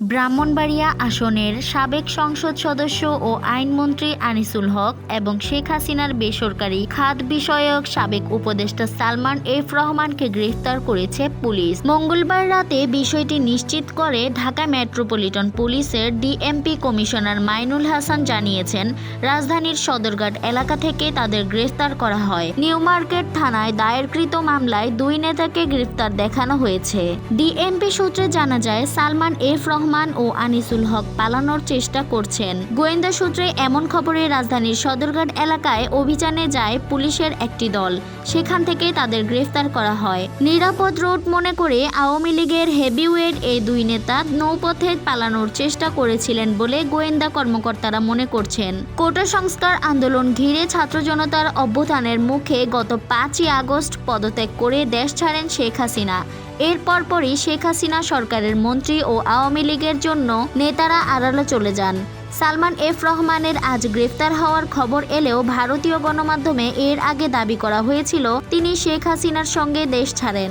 ব্রাহ্মণবাড়িয়া আসনের সাবেক সংসদ সদস্য ও আইনমন্ত্রী আনিসুল হক এবং শেখ হাসিনার বেসরকারি খাত বিষয়ক সাবেক উপদেষ্টা সালমান এফ রহমানকে গ্রেফতার করেছে পুলিশ। মঙ্গলবার রাতে বিষয়টি নিশ্চিত করে ঢাকা মেট্রোপলিটন পুলিশের ডিএমপি কমিশনার মাইনুল হাসান জানিয়েছেন, রাজধানীর সদরঘাট এলাকা থেকে তাদের গ্রেফতার করা হয়। নিউ মার্কেট থানায় দায়েরকৃত মামলায় দুই নেতাকে গ্রেফতার দেখানো হয়েছে। ডিএমপি সূত্রে জানা যায়, সালমান এফ রহমান ও আনিসুল হক পালানোর চেষ্টা করছেন। গোয়েন্দা সূত্রে এমন খবরে রাজধানীর সদরঘাট এলাকায় অভিযানে যায় পুলিশের একটি দল। সেখান থেকে তাদের গ্রেফতার করা হয়। নিরাপদ রোড মনে করে আওয়ামী লীগের হেভিওয়েট এই দুই নেতা নৌপথে পালানোর চেষ্টা করেছিলেন বলে গোয়েন্দা কর্মকর্তারা মনে করছেন। কোটা সংস্কার আন্দোলন ঘিরে ছাত্র জনতার অভ্যুত্থানের মুখে গত 5ই আগস্ট পদত্যাগ করে দেশ ছাড়েন শেখ হাসিনা। এর পরপরই শেখ হাসিনা সরকারের মন্ত্রী ও আওয়ামী লীগের জন্য নেতারা আড়ালে চলে যান। সালমান এফ রহমানের আজ গ্রেফতার হওয়ার খবর এলেও ভারতীয় গণমাধ্যমে এর আগে দাবি করা হয়েছিল তিনি শেখ হাসিনার সঙ্গে দেশ ছাড়েন।